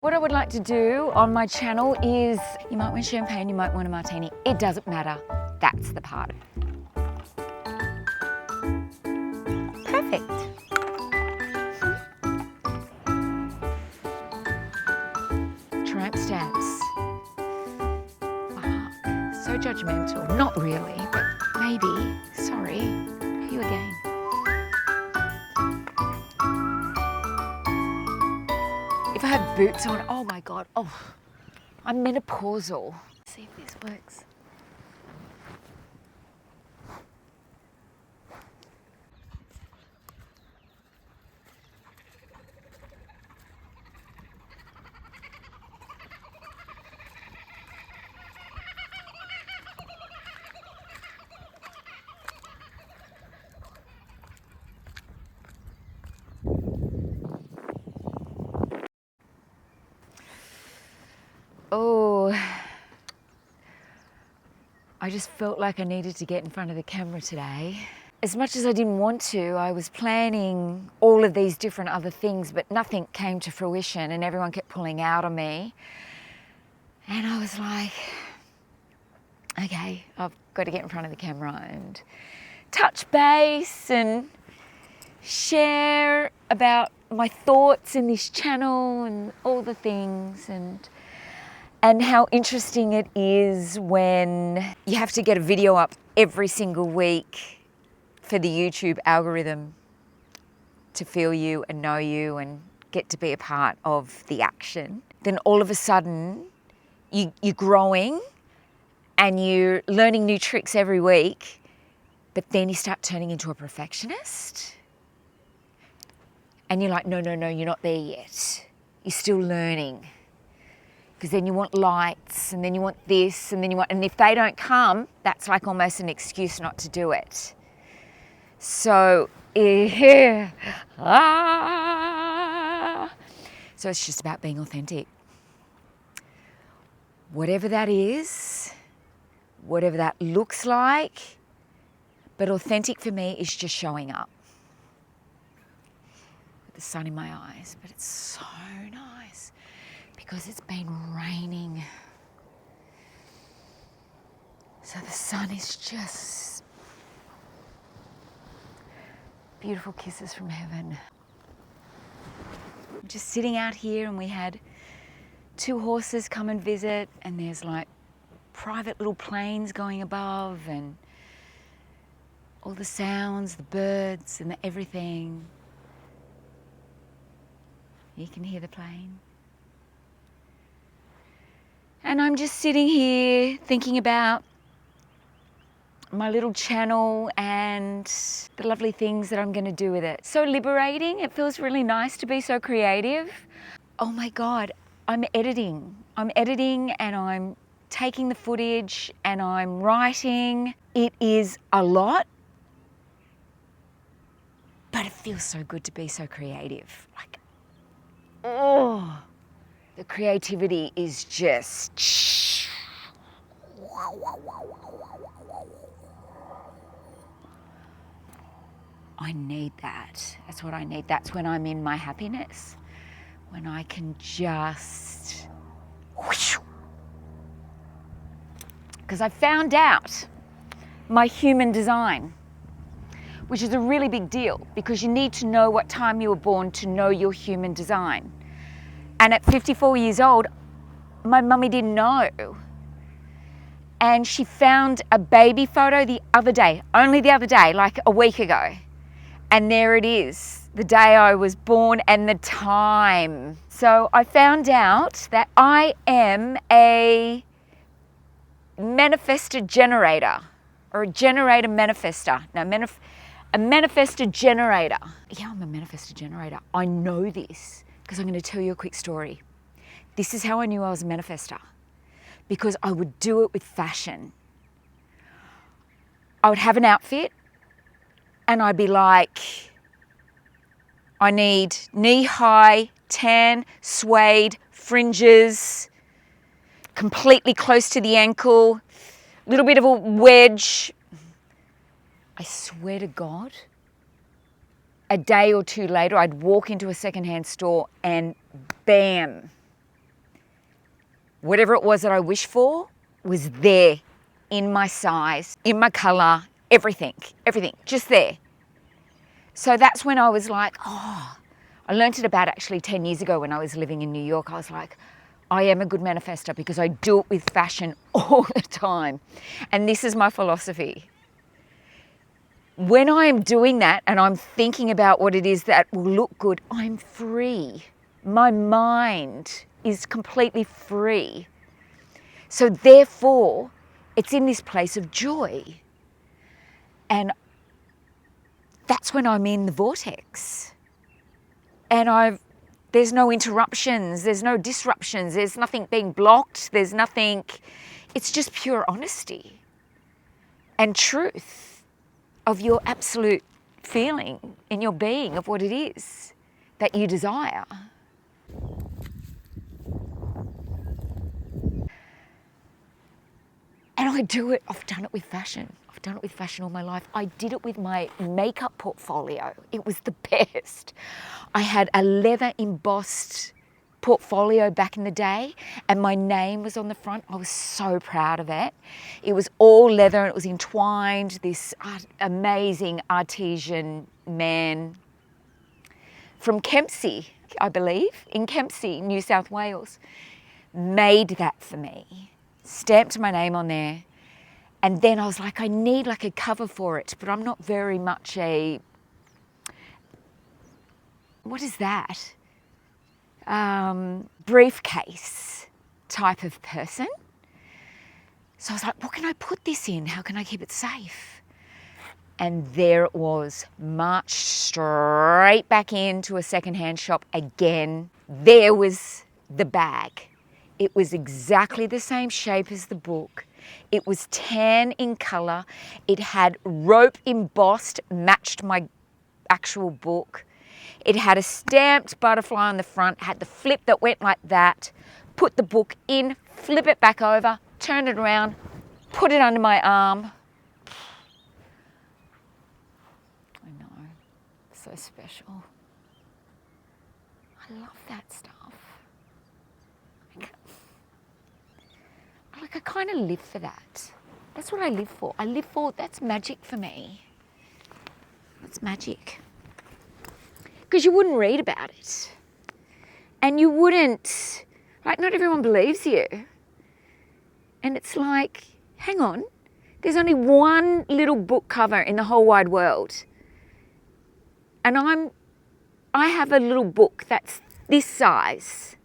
What I would like to do on my channel is, you might want champagne, you might want a martini. It doesn't matter. That's the part. Perfect. Tramp stamps. Fuck. So judgmental. Not really, but maybe. Sorry. You again. If I have boots on, oh my God, oh, I'm menopausal. Let's see if this works. Oh, I just felt like I needed to get in front of the camera today. As much as I didn't want to, I was planning all of these different other things, but nothing came to fruition and everyone kept pulling out on me. And I was like, okay, I've got to get in front of the camera and touch base and share about my thoughts in this channel and all the things, and how interesting it is when you have to get a video up every single week for the YouTube algorithm to feel you and know you and get to be a part of the action. Then all of a sudden, you're growing and you're learning new tricks every week, but then you start turning into a perfectionist. And you're like, no, you're not there yet. You're still learning. Because then you want lights, and then you want this, and then you want, and if they don't come, that's like almost an excuse not to do it. So, so it's just about being authentic. Whatever that is, whatever that looks like, but authentic for me is just showing up. With the sun in my eyes, but it's so nice. Because it's been raining. So the sun is just beautiful kisses from heaven. I'm just sitting out here and we had 2 horses come and visit, and there's like private little planes going above and all the sounds, the birds and the everything. You can hear the plane. And I'm just sitting here thinking about my little channel and the lovely things that I'm going to do with it. So liberating. It feels really nice to be so creative. Oh my God, I'm editing. I'm editing and I'm taking the footage and I'm writing. It is a lot, but it feels so good to be so creative. Like, oh. The creativity is just... I need that. That's what I need. That's when I'm in my happiness. When I can just... Because I found out my human design, which is a really big deal because you need to know what time you were born to know your human design. And at 54 years old, my mummy didn't know. And she found a baby photo the other day, only the other day, like a week ago. And there it is, the day I was born and the time. So I found out that I am a manifestor generator, or a generator manifestor. No, a manifestor generator. Yeah, I'm a manifestor generator. I know this. Because I'm going to tell you a quick story. This is how I knew I was a manifestor. Because I would do it with fashion. I would have an outfit and I'd be like, I need knee-high, tan, suede, fringes, completely close to the ankle, a little bit of a wedge. I swear to God, a day or two later, I'd walk into a secondhand store and bam, whatever it was that I wished for was there in my size, in my colour, everything, just there. So that's when I was like, oh, I learned it about actually 10 years ago when I was living in New York. I was like, I am a good manifester because I do it with fashion all the time. And this is my philosophy. When I am doing that and I'm thinking about what it is that will look good, I'm free. My mind is completely free. So therefore, it's in this place of joy. And that's when I'm in the vortex. And there's no interruptions, there's no disruptions, there's nothing being blocked, there's nothing, it's just pure honesty and truth of your absolute feeling in your being of what it is that you desire. And I've done it with fashion. I've done it with fashion all my life. I did it with my makeup portfolio. It was the best. I had a leather embossed portfolio back in the day and my name was on the front. I was so proud of it. It was all leather and it was entwined. This amazing artisan man from Kempsey, I believe, in Kempsey, New South Wales, made that for me. Stamped my name on there. And then I was like, I need like a cover for it, but I'm not very much what is that? Briefcase type of person. So I was like, what can I put this in? How can I keep it safe? And there it was, marched straight back into a secondhand shop again. There was the bag. It was exactly the same shape as the book. It was tan in colour. It had rope embossed, matched my actual book. It had a stamped butterfly on the front, had the flip that went like that. Put the book in, flip it back over, turn it around, put it under my arm. I know, so special. I love that stuff. I kind of live for that. That's what I live for. That's magic for me. That's magic. Because you wouldn't read about it. And you wouldn't, like, not everyone believes you. And it's like, hang on, there's only one little book cover in the whole wide world. And I have a little book that's this size.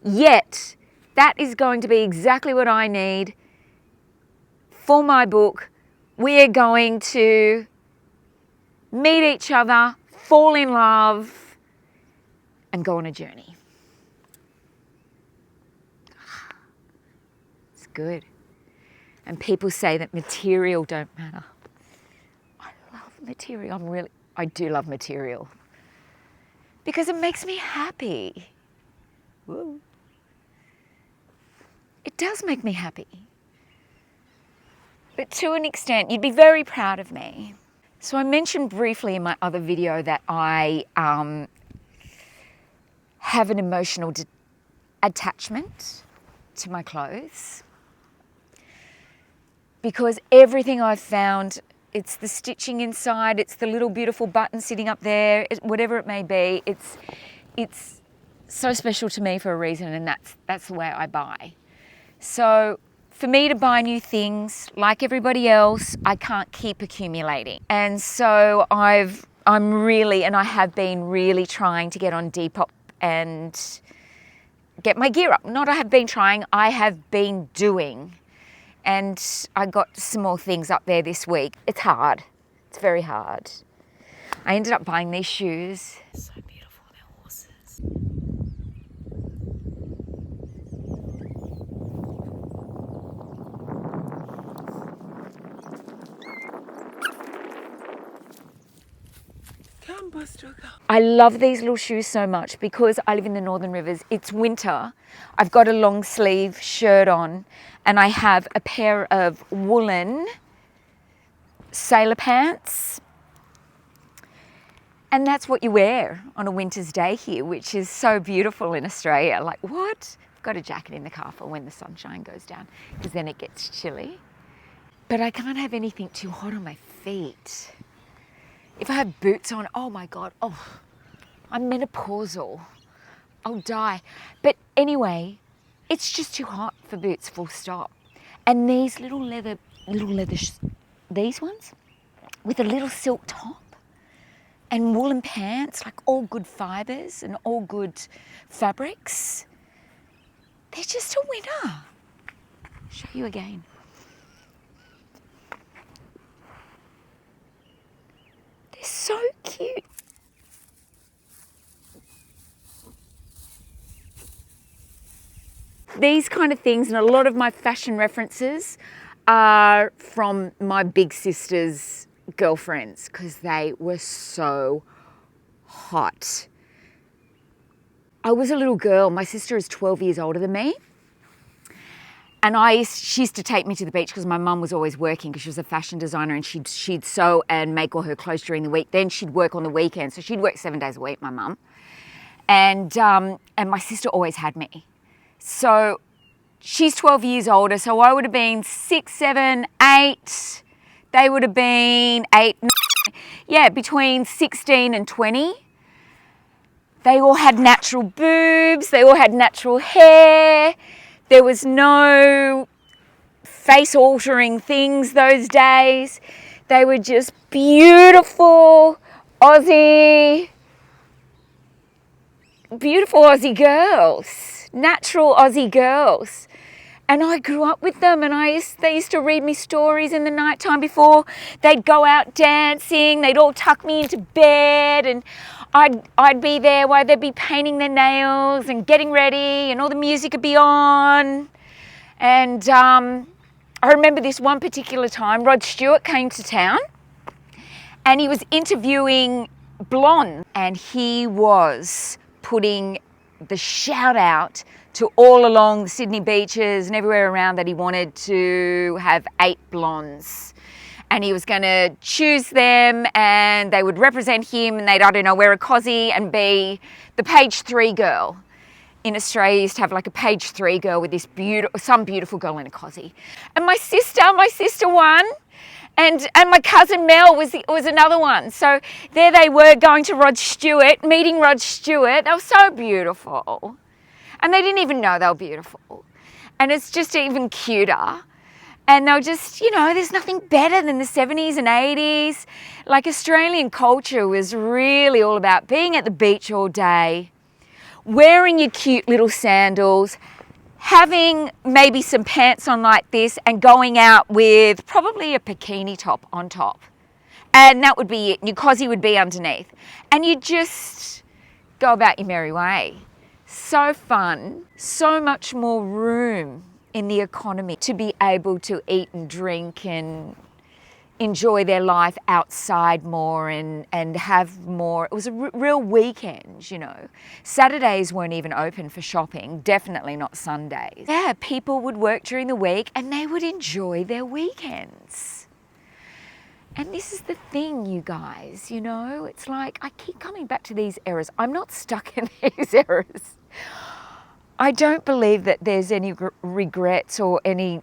Yet, that is going to be exactly what I need for my book. We are going to meet each other, fall in love, and go on a journey. It's good. And people say that material don't matter. I love material. I do love material. Because it makes me happy. Woo. It does make me happy. But to an extent, you'd be very proud of me. So I mentioned briefly in my other video that I have an emotional attachment to my clothes. Because everything I've found, it's the stitching inside, it's the little beautiful button sitting up there, whatever it may be, it's so special to me for a reason, and that's the way I buy. So for me to buy new things, like everybody else, I can't keep accumulating. And so I have been really trying to get on Depop and get my gear up. Not I have been trying, I have been doing. And I got some more things up there this week. It's hard. It's very hard. I ended up buying these shoes. So beautiful, they're horses. I love these little shoes so much because I live in the Northern Rivers. It's winter. I've got a long sleeve shirt on and I have a pair of woolen sailor pants. And that's what you wear on a winter's day here, which is so beautiful in Australia. Like, what? I've got a jacket in the car for when the sunshine goes down, because then it gets chilly. But I can't have anything too hot on my feet. If I have boots on, oh my God, I'm menopausal. I'll die. But anyway, it's just too hot for boots, full stop. And these little leather, these ones with a little silk top and woolen pants, like all good fibres and all good fabrics, they're just a winner. I'll show you again. They're so cute. These kind of things, and a lot of my fashion references are from my big sister's girlfriends, because they were so hot. I was a little girl. My sister is 12 years older than me. And she used to take me to the beach because my mum was always working, because she was a fashion designer, and she'd sew and make all her clothes during the week. Then she'd work on the weekends. So she'd work 7 days a week, my mum. And my sister always had me. So she's 12 years older. So I would have been 6, 7, 8. They would have been 8. Yeah, between 16 and 20. They all had natural boobs. They all had natural hair. There was no face-altering things those days. They were just beautiful Aussie girls, natural Aussie girls. And I grew up with them, and they used to read me stories in the nighttime before they'd go out dancing. They'd all tuck me into bed, and I'd be there while they'd be painting their nails and getting ready, and all the music would be on. And I remember this one particular time, Rod Stewart came to town, and he was interviewing blondes, and he was putting the shout out to all along the Sydney beaches and everywhere around that he wanted to have 8 blondes. And he was going to choose them, and they would represent him, and they'd, I don't know, wear a cossie and be the page 3 girl. In Australia, used to have like a page 3 girl with this some beautiful girl in a cossie. And my sister won. And my cousin Mel was another one. So there they were, going to Rod Stewart, meeting Rod Stewart. They were so beautiful. And they didn't even know they were beautiful. And it's just even cuter. And they were just, there's nothing better than the 70s and 80s. Like, Australian culture was really all about being at the beach all day, wearing your cute little sandals, having maybe some pants on like this, and going out with probably a bikini top on top. And that would be it. Your cossie would be underneath. And you just go about your merry way. So fun. So much more room in the economy to be able to eat and drink and enjoy their life outside more and have more. It was a real weekend, Saturdays weren't even open for shopping, definitely not Sundays. Yeah, people would work during the week and they would enjoy their weekends. And this is the thing, you guys, it's like I keep coming back to these eras. I'm not stuck in these eras. I don't believe that there's any regrets or you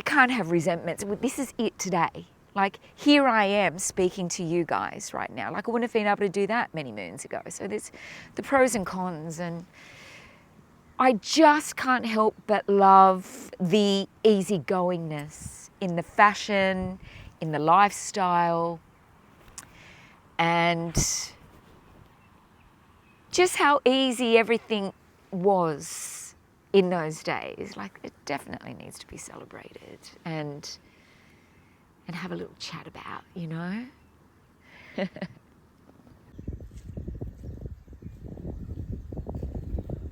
can't have resentments. This is it today. Like, here I am speaking to you guys right now. Like, I wouldn't have been able to do that many moons ago. So there's the pros and cons, and I just can't help but love the easygoingness in the fashion, in the lifestyle, and just how easy everything was in those days. Like, it definitely needs to be celebrated and have a little chat about,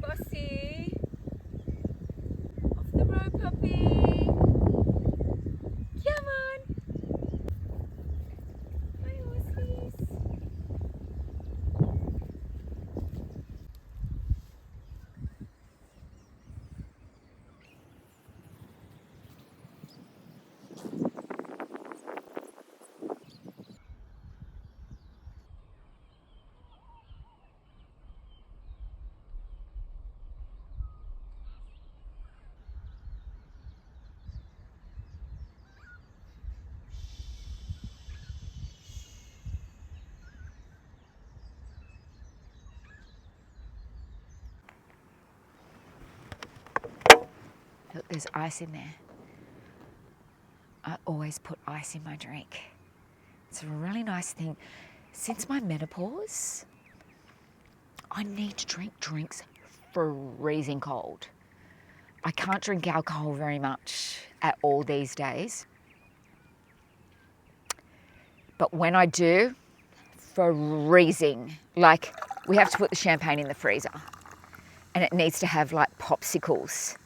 Bossy, off the road, puppy. Come on. Hi, horsies. Look, there's ice in there. I always put ice in my drink. It's a really nice thing. Since my menopause, I need to drink drinks freezing cold. I can't drink alcohol very much at all these days. But when I do, freezing. Like, we have to put the champagne in the freezer. And it needs to have like popsicles.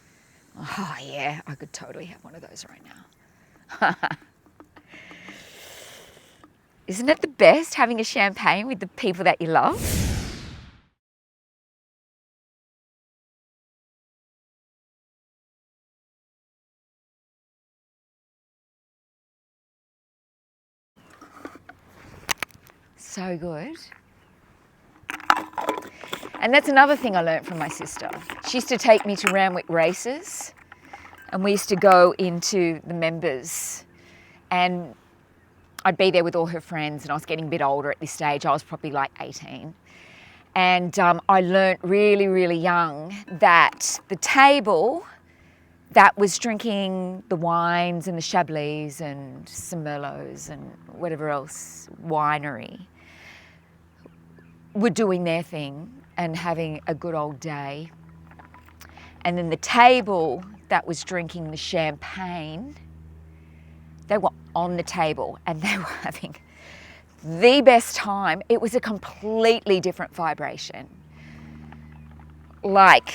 Oh yeah, I could totally have one of those right now. Isn't it the best having a champagne with the people that you love? So good. And that's another thing I learnt from my sister. She used to take me to Randwick races, and we used to go into the members, and I'd be there with all her friends, and I was getting a bit older at this stage. I was probably like 18. And I learnt really, really young that the table that was drinking the wines and the Chablis and some Merlots and whatever else, winery, were doing their thing and having a good old day. And then the table that was drinking the champagne, they were on the table and they were having the best time. It was a completely different vibration. Like,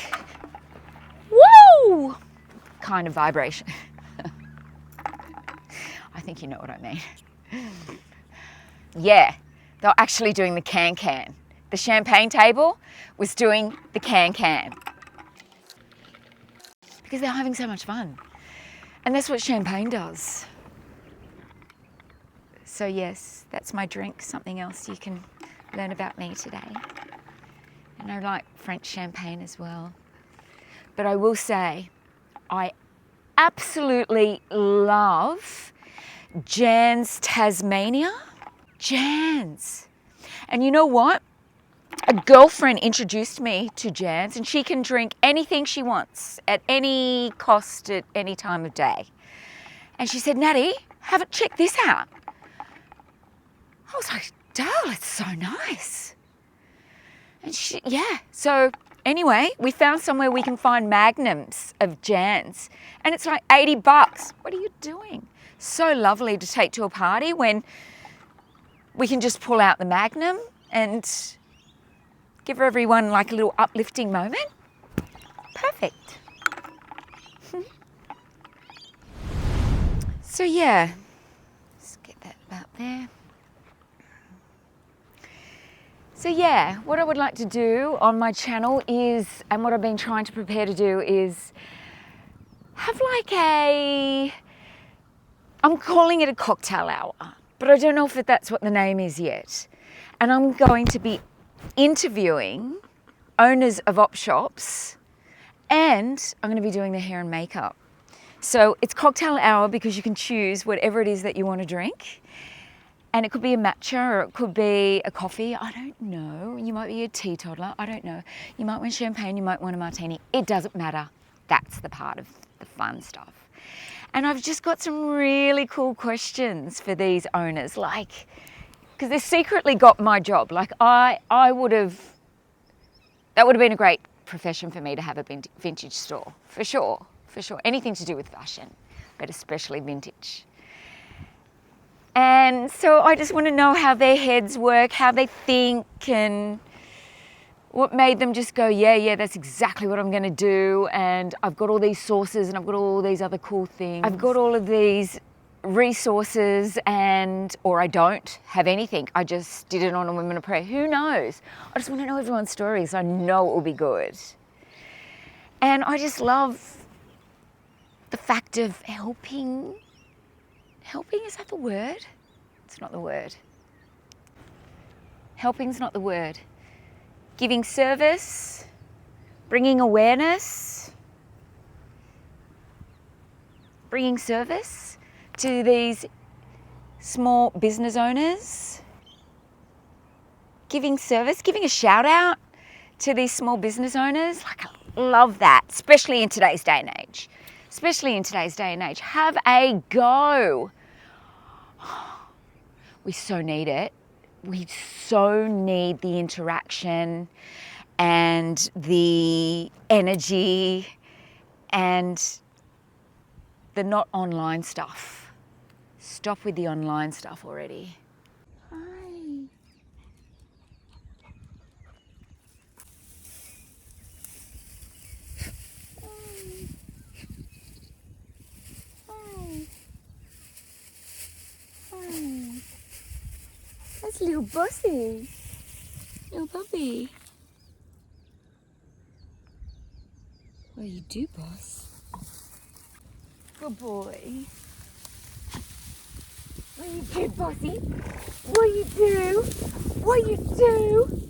woo! Kind of vibration. I think you know what I mean. Yeah, they were actually doing the can-can. The champagne table was doing the can-can. Because they're having so much fun. And that's what champagne does. So yes, that's my drink. Something else you can learn about me today. And I like French champagne as well. But I will say, I absolutely love Jan's Tasmania. Jan's. And you know what? A girlfriend introduced me to Jan's, and she can drink anything she wants at any cost at any time of day. And she said, Natty, check this out. I was like, Dale, it's so nice. And so anyway, we found somewhere we can find magnums of Jan's, and it's like $80. What are you doing? So lovely to take to a party when we can just pull out the magnum and give everyone like a little uplifting moment. Perfect. So yeah, let's get that about there. So yeah, what I would like to do on my channel is, and what I've been trying to prepare to do is have like I'm calling it a cocktail hour, but I don't know if that's what the name is yet. And I'm going to be interviewing owners of op shops, and I'm going to be doing their hair and makeup. So it's cocktail hour because you can choose whatever it is that you want to drink. And it could be a matcha or it could be a coffee. I don't know. You might be a teetotaler. I don't know. You might want champagne. You might want a martini. It doesn't matter. That's the part of the fun stuff. And I've just got some really cool questions for these owners. Like, because they secretly got my job. Like that would have been a great profession for me to have a vintage store. For sure. Anything to do with fashion, but especially vintage. And so I just want to know how their heads work, how they think, and what made them just go, yeah, that's exactly what I'm going to do. And I've got all these sources and I've got all these other cool things. I've got all of these resources or I don't have anything. I just did it on a Women of Prayer. Who knows? I just want to know everyone's stories. I know it will be good. And I just love the fact of helping. Helping, is that the word? It's not the word. Helping's not the word. Giving service, bringing awareness, bringing service to these small business owners. Giving service, giving a shout out to these small business owners. Like, I love that, especially in today's day and age. especially in today's day and age. Have a go. We so need it. We so need the interaction and the energy and the not online stuff. Stop with the online stuff already. Hi. That's little bossy. Little puppy. What do you do, boss? Good boy. What you do, bossy? What you do? What you do?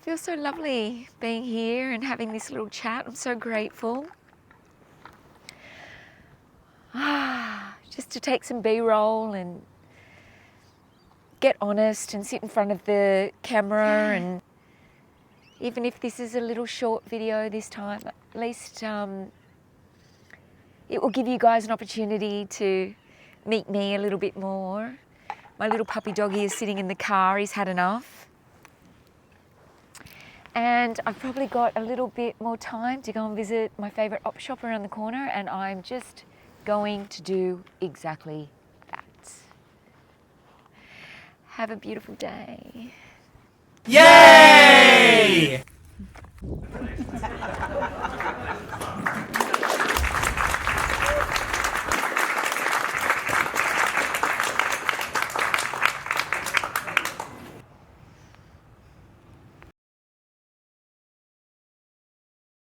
Feels so lovely being here and having this little chat. I'm so grateful. Just to take some B-roll and get honest and sit in front of the camera, and even if this is a little short video this time, at least it will give you guys an opportunity to meet me a little bit more. My little puppy doggy is sitting in the car, he's had enough. And I've probably got a little bit more time to go and visit my favourite op shop around the corner, and I'm just going to do exactly that. Have a beautiful day. Yay!